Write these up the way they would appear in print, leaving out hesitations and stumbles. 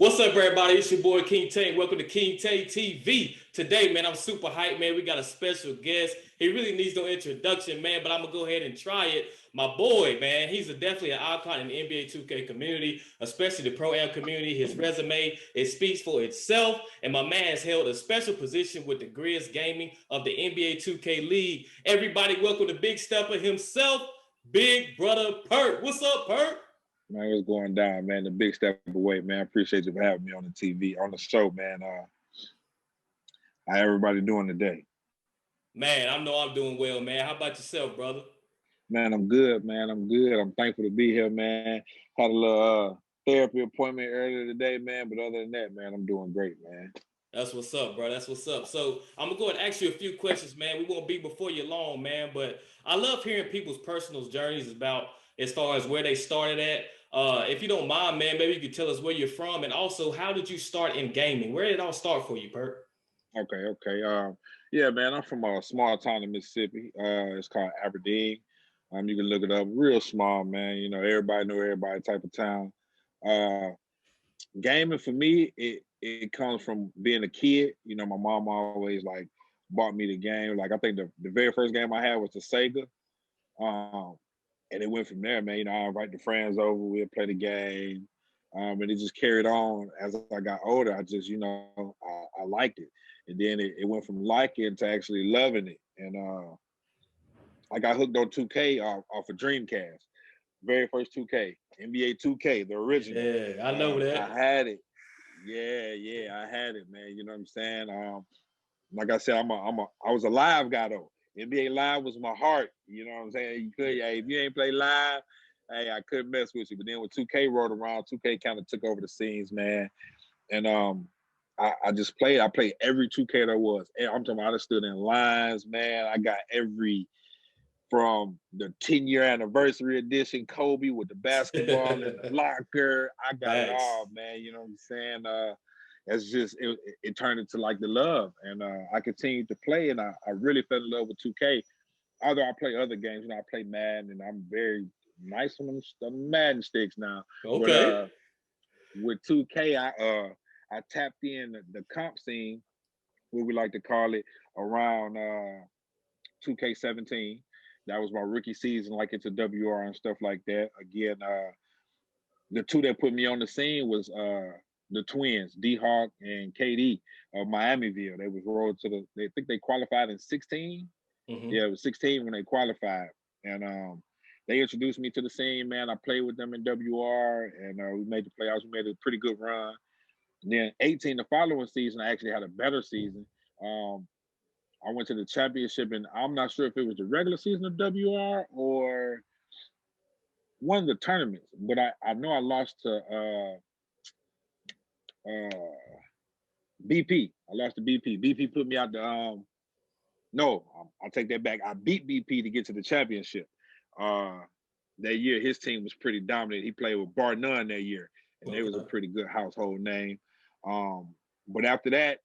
What's up, everybody? It's your boy King Tank. Welcome to King Tank TV. Today, man, I'm super hyped, man. We got a special guest. He really needs no introduction, man, but I'm gonna go ahead and try it. My boy, man, he's definitely an icon in the NBA 2K community, especially the Pro Am community. His resume, it speaks for itself, and my man has held a special position with the Grizz Gaming of the NBA 2K League. Everybody, welcome to Big Stepper himself, Big Brudda PURP. What's up, PURP? Man, it's going down, man. The big step away, man. I appreciate you for having me on the TV, on the show, man. How everybody doing today? Man, I know I'm doing well, man. How about yourself, brother? Man, I'm good, man. I'm good. I'm thankful to be here, man. Had a little therapy appointment earlier today, man. But other than that, man, I'm doing great, man. That's what's up, bro. That's what's up. So I'm gonna go and ask you a few questions, man. We won't be before you long, man. But I love hearing people's personal journeys about as far as where they started at. If you don't mind, man, maybe you could tell us where you're from, and also how did you start in gaming? Where did it all start for you, Perk? Okay. Yeah, man. I'm from a small town in Mississippi. It's called Aberdeen. You can look it up. Real small, man. You know, everybody know everybody type of town. Uh, Gaming for me, it comes from being a kid. You know, my mom always like bought me the game. Like I think the very first game I had was the Sega. Um, and it went from there, man. You know, I invite the friends over, we'd play the game. And it just carried on as I got older. I just, I liked it. And then it went from liking to actually loving it. And I got hooked on 2K off of Dreamcast. Very first 2K, NBA 2K, the original. Yeah, I know that. I had it. Yeah, I had it, man. You know what I'm saying? Like I said, I was a live guy though. NBA Live was my heart. You know what I'm saying? You could, hey, if you ain't play live, hey, I couldn't mess with you. But then when 2K rolled around, 2K kind of took over the scenes, man. And I just played. I played every 2K there was. And I'm talking about I stood in lines, man. I got every from the 10-year anniversary edition, Kobe with the basketball in the locker. I got it all, man. You know what I'm saying? It's just it turned into like the love, and I continued to play, and I really fell in love with 2K. Although I play other games, I play Madden, and I'm very nice on them Madden sticks now. Okay. But with 2K, I tapped in the comp scene, what we like to call it, around 2K17. That was my rookie season, like into WR and stuff like that. Again, the two that put me on the scene was the twins, D-Hawk and KD of Miamiville. They was rolled to they think they qualified in 16. Mm-hmm. Yeah, it was 16 when they qualified. And they introduced me to the scene, man. I played with them in WR, and we made the playoffs. We made a pretty good run. And then 18, the following season, I actually had a better season. I went to the championship, and I'm not sure if it was the regular season of WR or one of the tournaments, but I know I lost to BP. I lost to BP. BP put me out the no, I'll take that back. I beat BP to get to the championship. That year, his team was pretty dominant. He played with Bar None that year, and they was a pretty good household name. But after that,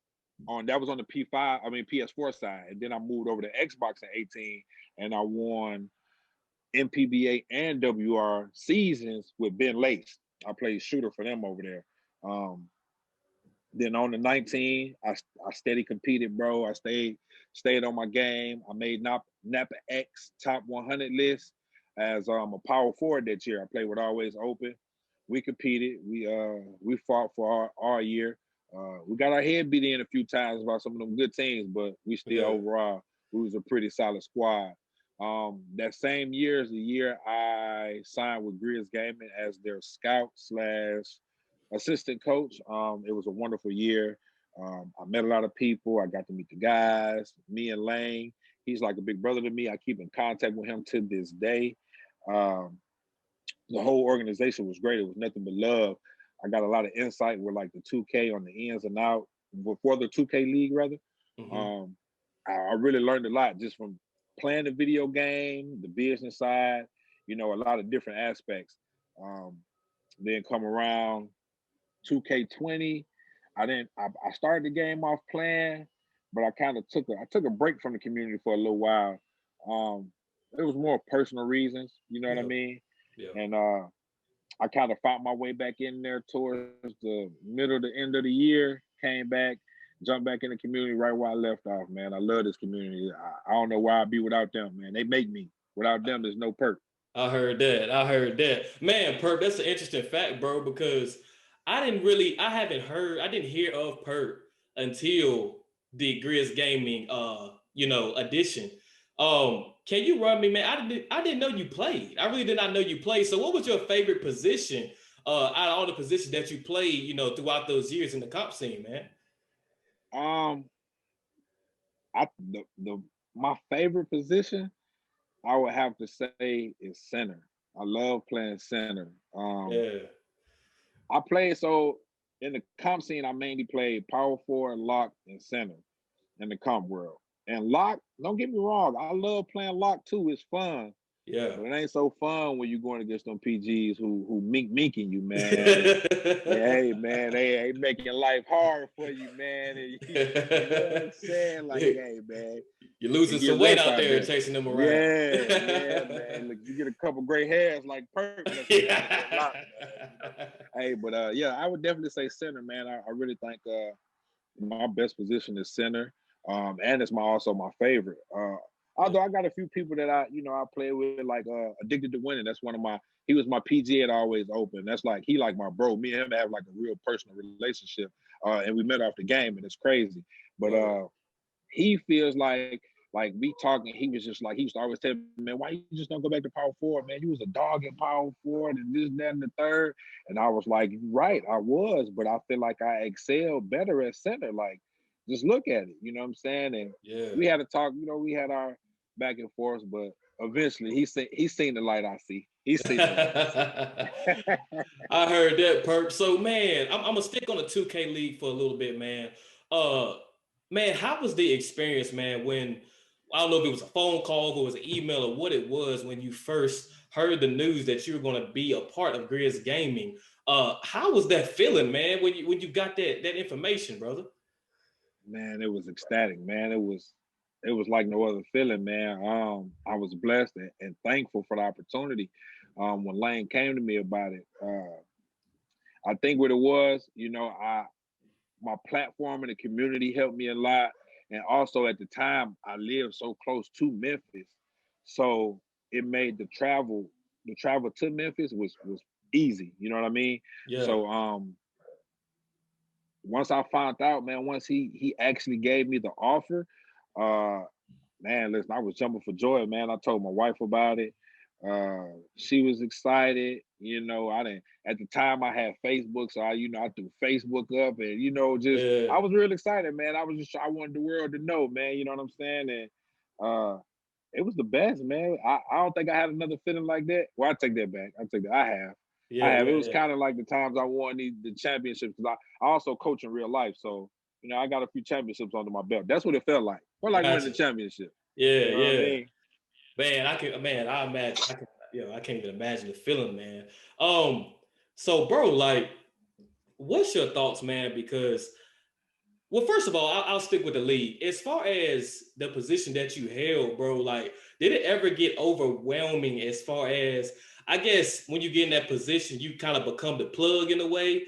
that was on the PS4 side, and then I moved over to Xbox in 18, and I won MPBA and WR seasons with Ben Lace. I played shooter for them over there. Then on the 19, I steady competed, bro. I stayed on my game. I made Napa X top 100 list as a power forward that year. I played with Always Open. We competed. We fought for our year. We got our head beat in a few times by some of them good teams, but we still overall, we was a pretty solid squad. That same year is the year I signed with Grizz Gaming as their scout / assistant coach. It was a wonderful year. I met a lot of people. I got to meet the guys. Me and Lane, he's like a big brother to me. I keep in contact with him to this day. The whole organization was great. It was nothing but love. I got a lot of insight with like the 2K on the ins and out before the 2K league, rather. Mm-hmm. I really learned a lot just from playing the video game, the business side, a lot of different aspects. Then come around 2K20, I started the game off playing, but I kind of took a break from the community for a little while. It was more personal reasons, you know what I mean? Yeah. And I kind of fought my way back in there towards the middle to end of the year. Came back, jumped back in the community right where I left off. Man, I love this community. I don't know where I'd be without them. Man, they make me. Without them, there's no perk. I heard that. I heard that. Man, Perp, that's an interesting fact, bro, because I didn't hear of Perp until the Grizz Gaming edition. Can you run me, man? I didn't know you played. I really did not know you played. So what was your favorite position out of all the positions that you played, throughout those years in the comp scene, man? Um, the my favorite position I would have to say is center. I love playing center. Yeah. I played so in the comp scene. I mainly played power forward, lock, and center in the comp world. And lock, don't get me wrong, I love playing lock too. It's fun, Yeah. but it ain't so fun when you're going against them PGs who minking you, man. And hey, man, they making life hard for you, man. And you know what I'm saying? Like, hey, man, You're it losing get some weight rough out out there there. chasing them around. Yeah, man. Look, you get a couple gray hairs like Perk. Lock, man. Hey, but yeah, I would definitely say center, man. I really think my best position is center, and it's also my favorite. Although I got a few people that I play with, like Addicted to Winning. That's one of my. He was my PG at Always Open. That's like he like my bro. Me and him have like a real personal relationship, and we met off the game, and it's crazy. But he feels like we talking. He was just like he used to always tell me, man, why you just don't go back to power forward, man? You was a dog at power forward and this, that, and the third. And I was like, right, I was, but I feel like I excelled better at center. Like, just look at it. You know what I'm saying? And we had a talk. We had our back and forth, but eventually he seen the light I see. He seen the light I see. I heard that, Perp. So, man, I'm gonna stick on the 2K League for a little bit, man. Man, how was the experience, man, when I don't know if it was a phone call, if it was an email, or what it was when you first heard the news that you were going to be a part of Grizz Gaming? How was that feeling, man, when you got that information, brother? Man, it was ecstatic, man. It was like no other feeling, man. I was blessed and thankful for the opportunity. When Lane came to me about it, I think what it was, my platform in the community helped me a lot. And also at the time I lived so close to Memphis. So it made the travel to Memphis was easy. You know what I mean? Yeah. So once I found out, man, once he actually gave me the offer, uh man, listen, I was jumping for joy, man. I told my wife about it. She was excited. I didn't at the time I had Facebook, so I threw Facebook up and just Yeah. I was real excited, man. I wanted the world to know, man. You know what I'm saying? And it was the best, man. I don't think I had another feeling like that. Well, I take that back. I take that. I have. I Yeah, have. It yeah, was yeah. kind of like the times I won the championships because I also coach in real life. So, I got a few championships under my belt. That's what it felt like. Felt like winning the Gotcha. championship. Yeah, You know what I yeah. mean? Man, I imagine, I can't even imagine the feeling, man. Um, so bro, like, what's your thoughts, man? Because, well, first of all, I'll stick with the league. As far as the position that you held, bro, like, did it ever get overwhelming as far as, I guess, when you get in that position, you kind of become the plug in a way.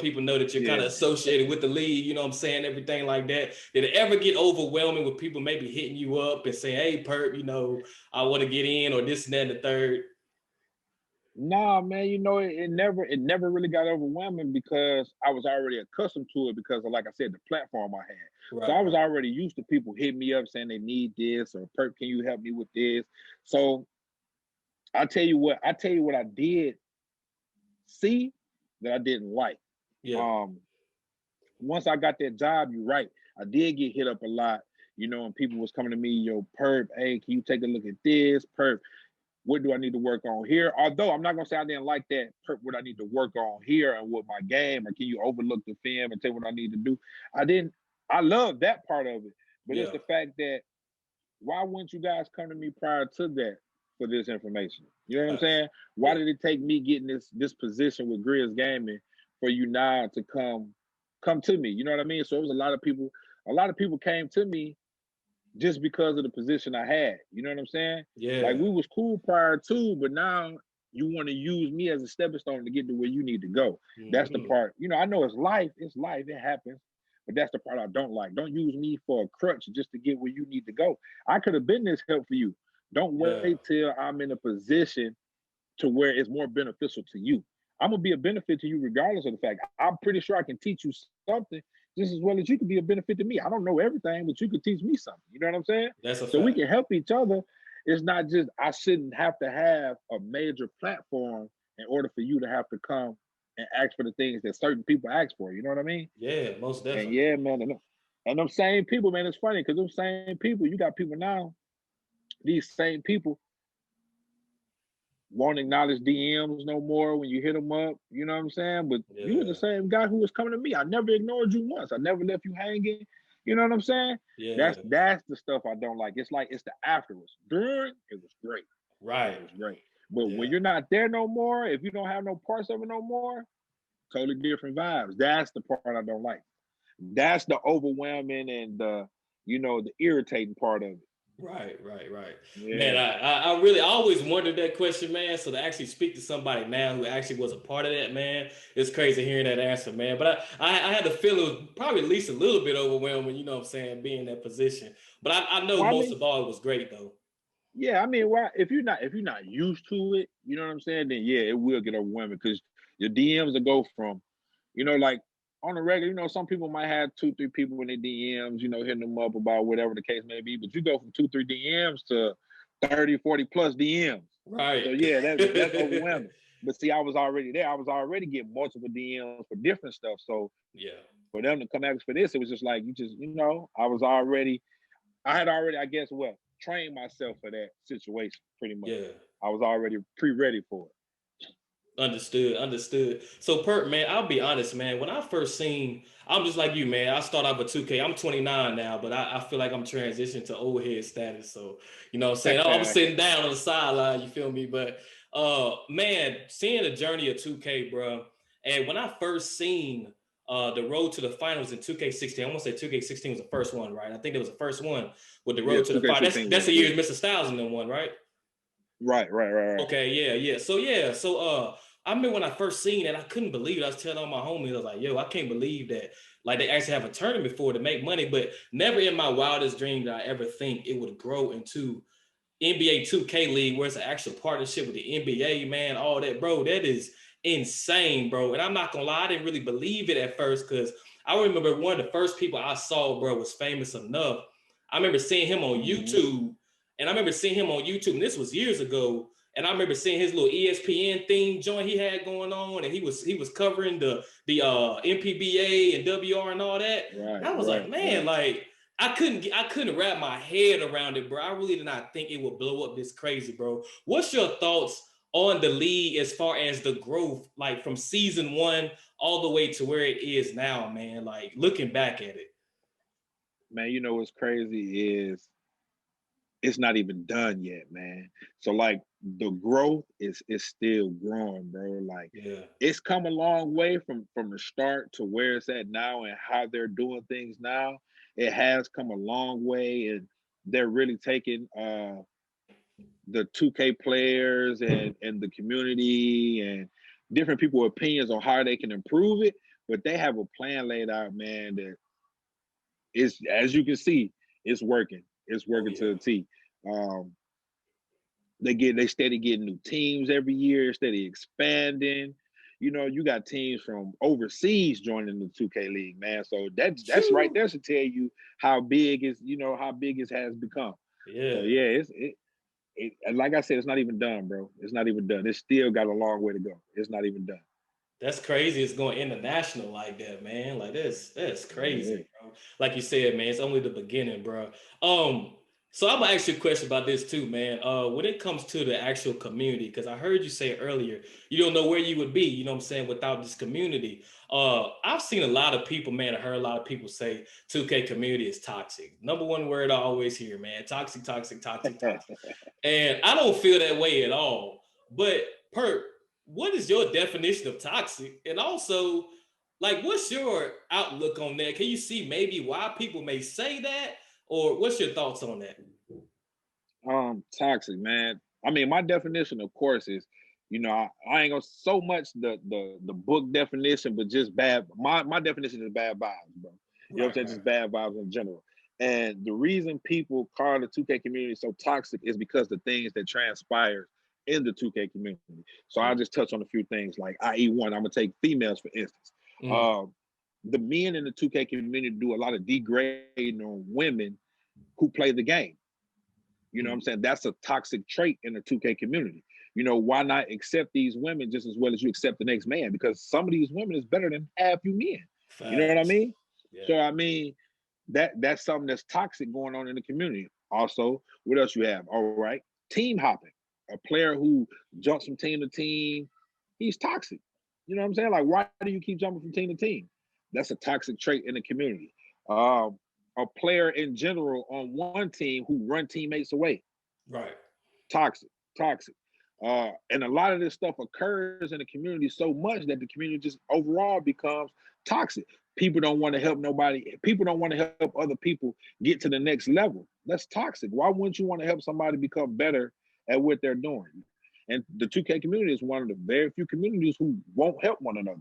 People know that you're kind of Yeah. associated with the league, you know what I'm saying? Everything like that. Did it ever get overwhelming with people maybe hitting you up and saying, hey, Perp, I want to get in or this and that and the third? Nah, man, it never really got overwhelming because I was already accustomed to it because of, like I said, the platform I had. So Right, I was right. already used to people hitting me up saying they need this or Perp, can you help me with this? So I tell you what I did see that I didn't like. Yeah. Um, Once I got that job, you're right. I did get hit up a lot, and people was coming to me, yo, Perp, hey, can you take a look at this? Perp, what do I need to work on here? Although I'm not gonna say I didn't like that, Perp, what I need to work on here and with my game, or can you overlook the film and tell what I need to do? I didn't. I love that part of it, but it's Yeah. the fact that why wouldn't you guys come to me prior to that for this information? You know what I'm Facts. saying? Why Yeah. did it take me getting this position with Grizz Gaming for you now to come to me? You know what I mean? So it was a lot of people. A lot of people came to me just because of the position I had. You know what I'm saying? Like Yeah. we was cool prior to, but now You want to use me as a stepping stone to get to where you need to go. That's the Mm-hmm. part, I know it's life, it happens, but that's the part I don't like. Don't use me for a crutch just to get where you need to go. I could have been this help for you. Don't Yeah. wait till I'm in a position to where it's more beneficial to you. I'm gonna be a benefit to you regardless of the fact. I'm pretty sure I can teach you something just as well as you can be a benefit to me. I don't know everything, but you can teach me something. You know what I'm saying? That's a So we fact. can help each other. It's not just I shouldn't have to have a major platform in order for you to have to come and ask for the things that certain people ask for. You know what I mean? Yeah, most And definitely. yeah, man, and them same people, man, it's funny because them same people, you got people now, these same people won't acknowledge DMs no more when you hit them up. You know what I'm saying? But you were the Yeah. same guy who was coming to me. I never ignored you once. I never left you hanging. You know what I'm saying? Yeah. That's the stuff I don't like. It's like it's the afterwards. During, it was great. It Right. was great. But when Yeah. you're not there no more, if you don't have no parts of it no more, totally different vibes. That's the part I don't like. That's the overwhelming and the irritating part of it. Right. Man, Yeah. I really I always wondered that question, man. So to actually speak to somebody now who actually was a part of that, man, it's crazy hearing that answer, man. But I had to feel it was probably at least a little bit overwhelming, you know what I'm saying, being in that position. But I know Well, I most mean, of all it was great though. yeah, I mean, why if you're not used to it, you know what I'm saying? Then yeah, it will get overwhelming because your DMs will go from, like on the regular, some people might have two, three people in their DMs, hitting them up about whatever the case may be, but you go from two, three DMs to 30, 40 plus DMs. So Right. yeah, that's overwhelming. But see, I was already there. I was already getting multiple DMs for different stuff. So Yeah. for them to come ask for this, it was just like I had already, I guess what, trained myself for that situation pretty much. Yeah. I was already pre-ready for Understood. So Perk, man, I'll be honest, man. When I first seen, I'm just like you, man. I start off with 2K. I'm 29 now, but I feel like I'm transitioning to old head status. So, you know what I'm saying? I'm it. sitting down on the sideline, you feel me? But man, seeing the journey of 2K, bro. And when I first seen the road to the finals in 2K16, I want to say 2K16 was the first one, right? I think it was the first one with the Yeah, road to the final. That's 2K16 that's was, the yeah. year Mr. Styles in the one, right? Right. Okay, yeah. So I remember when I first seen it, I couldn't believe it. I was telling all my homies, I was like, yo, I can't believe that. Like they actually have a tournament for it to make money, but never in my wildest dream did I ever think it would grow into NBA 2K League, where it's an actual partnership with the NBA, man, all that, bro. That is insane, bro. And I'm not gonna lie, I didn't really believe it at first because I remember one of the first people I saw, bro, was famous enough. I remember seeing him on Mm-hmm. YouTube, and this was years ago. And I remember seeing his little ESPN theme joint he had going on, and he was covering the MPBA and WR and all that. And I was like, man, Right. like I couldn't wrap my head around it, bro. I really did not think it would blow up this crazy, bro. What's your thoughts on the league as far as the growth, like from season one all the way to where it is now, man? Like looking back at it. Man, what's crazy is it's not even done yet, man. So like the growth is still growing, bro. Like Yeah. it's come a long way from the start to where it's at now and how they're doing things now. It has come a long way, and they're really taking the 2K players and the community and different people's opinions on how they can improve it. But they have a plan laid out, man, that is, as you can see, it's working. It's Oh working yeah. to the T. Um, they steady getting new teams every year, steady expanding. You got teams from overseas joining the 2K League, man. So that's right Phew. there to tell you how big it has become. So Yeah. yeah, and like I said, it's not even done, bro. It's not even done. It's still got a long way to go. It's not even done. That's crazy. It's going international like that, man. Like that's Yeah. crazy, bro. Like you said, man, it's only the beginning, bro. Um, so I'm gonna ask you a question about this too, man. When it comes to the actual community, because I heard you say earlier, you don't know where you would be, you know what I'm saying, without this community. I've seen a lot of people, man, I heard a lot of people say 2K community is toxic. Number one word I always hear, man, toxic. And I don't feel that way at all. But Perk, what is your definition of toxic? And also, like, what's your outlook on that? Can you see maybe why people may say that? Or what's your thoughts on that? Toxic, man. I mean, my definition, of course, is You know, I ain't gonna so much the book definition, but just bad. My definition is bad vibes, bro. You know what I'm Right, saying? right. Just bad vibes in general. And the reason people call the 2K community so toxic is because the things that transpire in the 2K community. So I'll Mm, just touch on a few things, like i.e. one, I'm gonna take females for instance. mm, Um, the men in the 2K community do a lot of degrading on women who play the game. You know what I'm mm. saying? That's a toxic trait in the 2K community. You know, why not accept these women just as well as you accept the next man? Because some of these women is better than half you men. You know what I Facts. mean? Yeah. So I mean, that's something that's toxic going on in the community. Also, what else you have? All right, team hopping. A player who jumps from team to team, he's toxic. You know what I'm saying? Like, why do you keep jumping from team to team? That's a toxic trait in the community. Um, a player in general on one team who run teammates away, Right. toxic, toxic. And a lot of this stuff occurs in the community so much that the community just overall becomes toxic. People don't want to help nobody. People don't want to help other people get to the next level. That's toxic. Why wouldn't you want to help somebody become better at what they're doing? And the 2K community is one of the very few communities who won't help one another.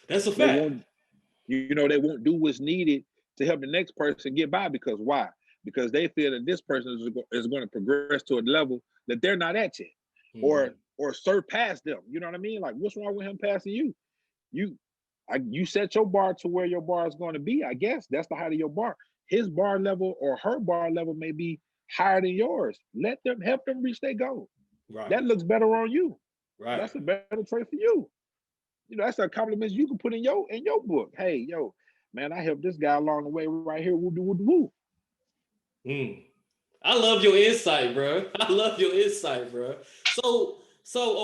That's a They fact. won't, they won't do what's needed to help the next person get by. Because why? Because they feel that this person is going to progress to a level that they're not at yet, Hmm. or surpass them. You know what I mean? Like, what's wrong with him passing you? You you set your bar to where your bar is going to be. I guess that's the height of your bar. His bar level or her bar level may be higher than yours. Let them help them reach their goal. Right. That looks better on you. Right. That's a better trait for you. You know, that's a compliment you can put in your book. Hey, yo, man, I helped this guy along the way right here. Woo, woo, woo. Mm. I love your insight, bro. I love your insight, bro. So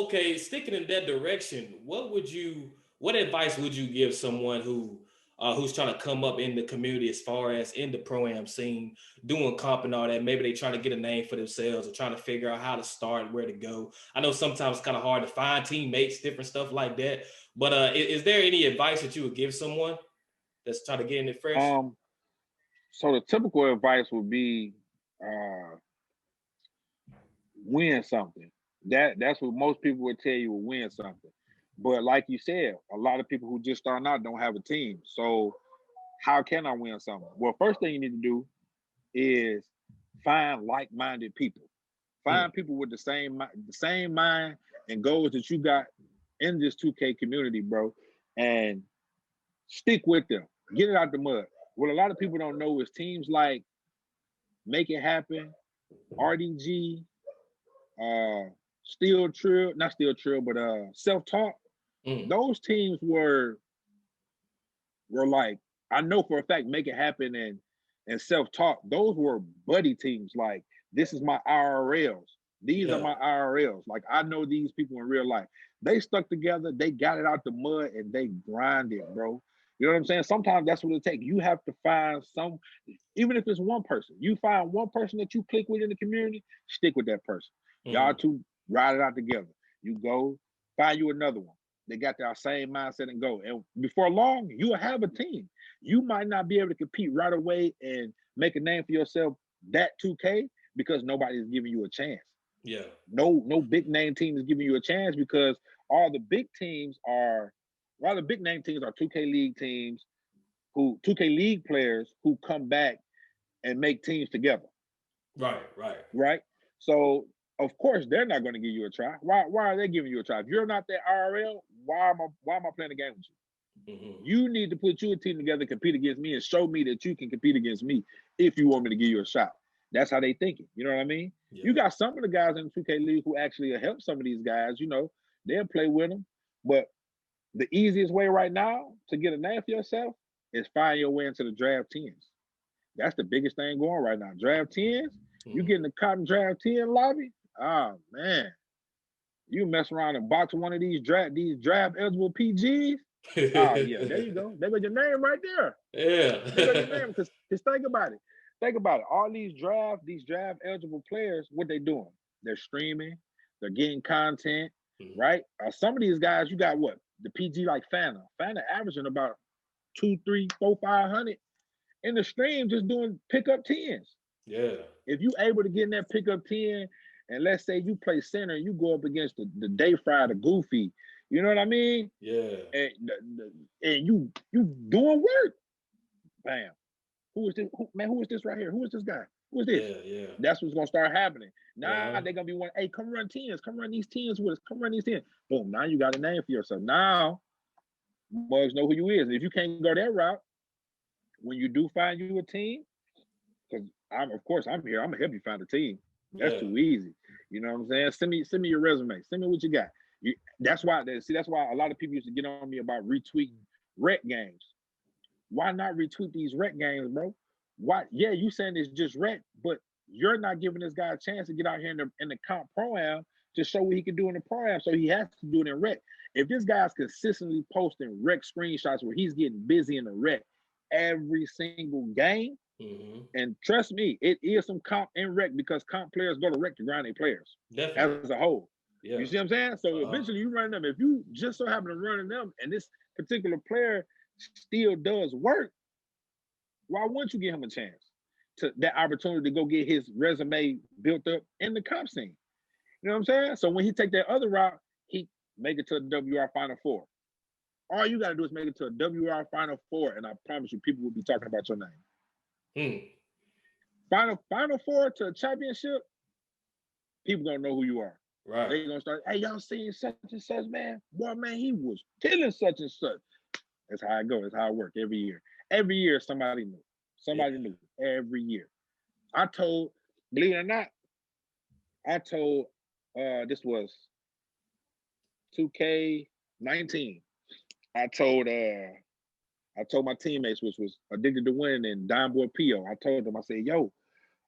okay, sticking in that direction, what advice would you give someone who's trying to come up in the community as far as in the pro-am scene, doing comp and all that? Maybe they trying to get a name for themselves or trying to figure out how to start, where to go. I know sometimes it's kind of hard to find teammates, different stuff like that. But is there any advice that you would give someone that's trying to get in it fresh? Um, so the typical advice would be uh win something. That's what most people would tell you, will win something. But like you said, a lot of people who just starting out don't have a team. So how can I win something? Well, first thing you need to do is find like-minded people. Mm, Find people with the same mind and goals that you got in this 2K community, bro, and stick with them. Get it out the mud. What a lot of people don't know is teams like Make It Happen, RDG, Steel Trill, not Steel Trill, but Self Talk. mm, Those teams were like, I know for a fact, Make It Happen and Self Talk. Those were buddy teams. Like, this is my IRLs. These are yeah. my IRLs. Like, I know these people in real life. They stuck together. They got it out the mud and they grinded, bro. You know what I'm saying? Sometimes that's what it takes. You have to find some, even if it's one person. You find one person that you click with in the community, stick with that person. Y'all Hmm. two ride it out together. You go find you another one. They got their same mindset and go. And before long, you will have a team. You might not be able to compete right away and make a name for yourself that 2K because nobody is giving you a chance. Yeah. No big name team is giving you a chance because all the big teams are all the big name teams are 2K League teams who 2K League players who come back and make teams together, Right. Right. right? So of course they're not going to give you a try. Why are they giving you a try? If you're not that IRL, why am I playing the game with you? Hmm. You need to put your team together, compete against me, and show me that you can compete against me if you want me to give you a shot. That's how they thinking. You know what I mean? You Yeah. got some of the guys in the 2K League who actually help some of these guys. You know, they'll play with them. But the easiest way right now to get a name for yourself is find your way into the draft tens. That's the biggest thing going right now. Draft tens, you get in Hmm. the cotton draft 10 lobby. Oh man, you mess around and box one of these draft eligible PGs. Oh yeah, there you go. They got your name right there. They got your Yeah. name because think about it. Think about it. All these draft eligible players, what they doing? They're streaming. They're getting content, Mhm. right? Some of these guys, you got what the PG like Fanta. Fanta averaging about two, three, four, 500 in the stream, just doing pickup tens. Yeah. If you able to get in that pickup 10 And let's say you play center and you go up against the day fry, the goofy, you know what I mean? Yeah. And you doing work. Bam. Who is this? Who is this right here? Who is this guy? Who is this? Yeah, yeah. That's what's gonna start happening. Now Uh-huh. they're gonna be one, hey, come run tens, come run these tens with us, come run these tens. Boom, now you got a name for yourself. Now mugs know who you is. And if you can't go that route, when you do find you a team, because of course I'm here, I'm gonna help you find a team. That's Yeah. too easy. You know what I'm saying? Send me your resume. Send me what you got. That's why a lot of people used to get on me about retweeting rec games. Why not retweet these rec games, bro? Why? Yeah, you saying it's just rec, but you're not giving this guy a chance to get out here in the comp pro-am to show what he can do in the pro-am, so he has to do it in rec. If this guy's consistently posting rec screenshots where he's getting busy in the rec every single game, and trust me, it is some comp in rec because comp players go to rec to grind their players. Definitely. As a whole. Yeah. You see what I'm saying? So eventually you run them. If you just so happen to run them and this particular player still does work, why wouldn't you give him a chance to that opportunity to go get his resume built up in the comp scene? You know what I'm saying? So when he take that other route, he make it to a WR Final Four. All you got to do is make it to a WR Final Four, and I promise you, people will be talking about your name. Final Four to a championship, people gonna know who you are. Right. They gonna start, hey, y'all seeing such and such, man? Boy, man, he was killing such and such. That's how it goes. That's how it works every year. Every year, somebody knew. Somebody knew every year. I told, believe it or not, this was 2K19. I told my teammates, which was Addicted to Win and Dime Boy Pio, I told them, I said, yo,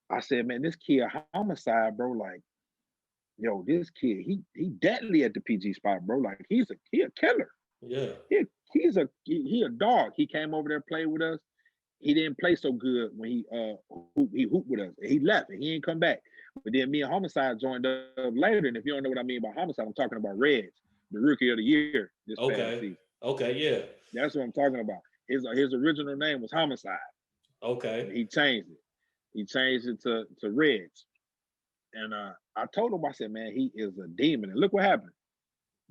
I said, man, this kid homicide, bro. Like, yo, this kid, he deadly at the PG spot, bro. Like, he a killer. Yeah. He a dog. He came over there, played with us. He didn't play so good when he hooped with us. He left and he ain't come back. But then me and Homicide joined up later. And if you don't know what I mean by Homicide, I'm talking about Reds, the rookie of the year this past season. Okay, yeah. That's what I'm talking about. His original name was Homicide. Okay. He changed it. He changed it to Reds. And I told him, I said, man, he is a demon. And look what happened.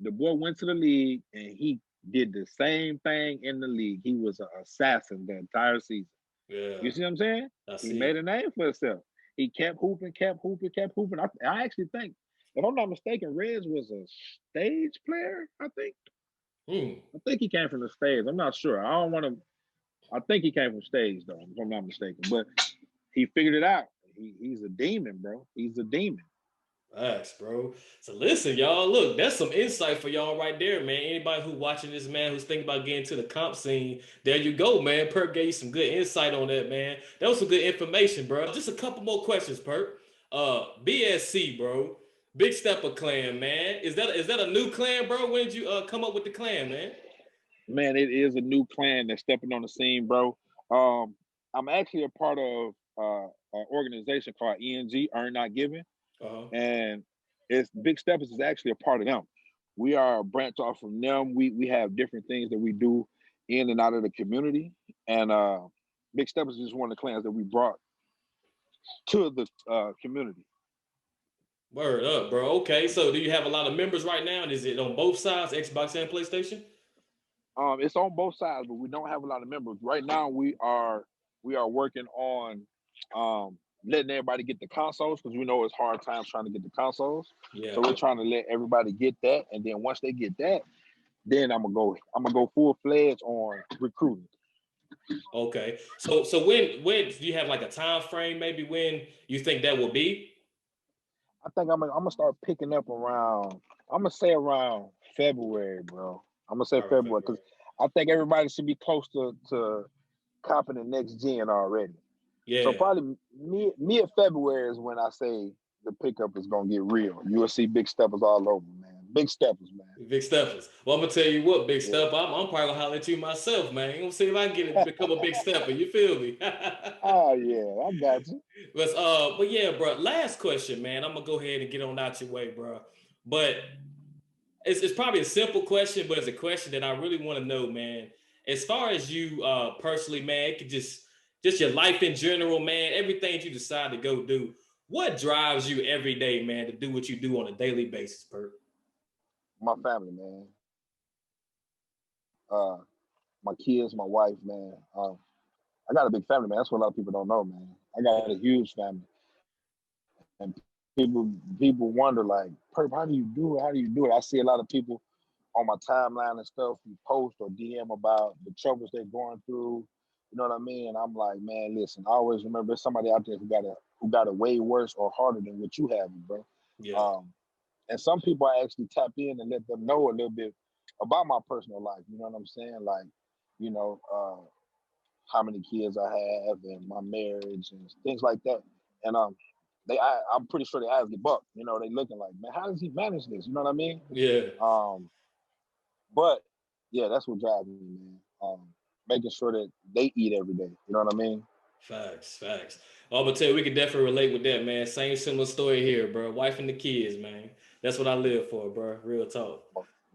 The boy went to the league and he did the same thing in the league. He was an assassin the entire season. Yeah. You see what I'm saying? He made a name for himself. He kept hooping. I actually think, if I'm not mistaken, Reds was a stage player, I think. I think he came from the stage. I'm not sure. I think he came from stage, though, if I'm not mistaken. But he figured it out. He's a demon, bro. He's a demon. Nice, bro. So listen, y'all, look, that's some insight for y'all right there, man. Anybody who watching this, man, who's thinking about getting to the comp scene, there you go, man. Perp gave you some good insight on that, man. That was some good information, bro. Just a couple more questions, Perp. BSC, bro. Big Stepper Clan, man. Is that a new clan, bro? When did you come up with the clan, man? Man, it is a new clan that's stepping on the scene, bro. I'm actually a part of an organization called ENG, Earn Not Giving. And it's Big Steppers is actually a part of them. We are a branch off from them. We have different things that we do in and out of the community. And Big Steppers is one of the clans that we brought to the community. Word up, bro. Okay, so do you have a lot of members right now? And is it on both sides, Xbox and PlayStation? It's on both sides, but we don't have a lot of members. Right now we are working on letting everybody get the consoles, because we know it's hard times trying to get the consoles. Yeah. So we're trying to let everybody get that, and then once they get that, then I'm gonna go full fledged on recruiting. Okay. So when do you have like a time frame maybe when you think that will be? I think I'm gonna start picking up around, I'm gonna say around February, bro. I'm gonna say February, because I think everybody should be close to copping the next gen already. Yeah. So probably mid February is when I say the pickup is gonna get real. You will see Big Steppers all over, man. Big Steppers, man. Big Steppers. Well, I'm gonna tell you what, Big Stepper, I'm probably gonna holler at you myself, man. You gonna see if I can become a Big Stepper. You feel me? Oh yeah, I got you. But yeah, bro. Last question, man. I'm gonna go ahead and get on out your way, bro. But it's probably a simple question, but it's a question that I really want to know, man. As far as you personally, man, it could just your life in general, man, everything you decide to go do. What drives you every day, man, to do what you do on a daily basis, Perk? My family, man. Uh, my kids, my wife, man. I got a big family, man. That's what a lot of people don't know, man. I got a huge family, and people wonder like, Perp, how do you do it? How do you do it? I see a lot of people on my timeline and stuff who post or DM about the troubles they're going through. You know what I mean? And I'm like, man, listen. I always remember there's somebody out there who got it way worse or harder than what you have, bro. Yeah. And some people I actually tap in and let them know a little bit about my personal life. You know what I'm saying? Like, you know, how many kids I have and my marriage and things like that. And I'm pretty sure their eyes get bucked. You know, they looking like, man, how does he manage this? You know what I mean? Yeah. But yeah, that's what drives me, man. Making sure that they eat every day. You know what I mean? Facts. Well, I'm gonna tell you, we can definitely relate with that, man. Same similar story here, bro. Wife and the kids, man. That's what I live for, bro. Real talk.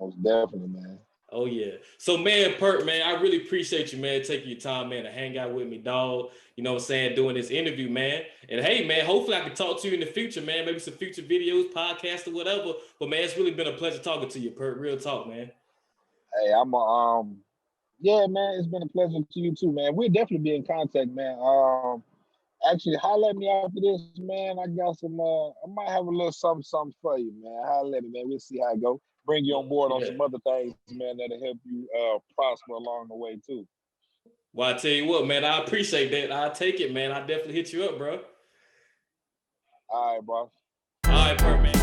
Most definitely, man. Oh yeah. So man, Perk, man, I really appreciate you, man, taking your time, man, to hang out with me, dog. You know what I'm saying, doing this interview, man. And hey, man, hopefully I can talk to you in the future, man. Maybe some future videos, podcasts, or whatever. But man, it's really been a pleasure talking to you, Perk. Real talk, man. Hey, yeah, man, it's been a pleasure to you too, man. We'll definitely be in contact, man. Actually, holler at me after this, man. I got some. I might have a little something for you, man. Holler at me, man. We'll see how it go. Bring you on board on some other things, man, that'll help you prosper along the way too. Well, I tell you what, man, I appreciate that. I'll take it, man. I definitely hit you up, bro. All right, bro. All right, Perk, man.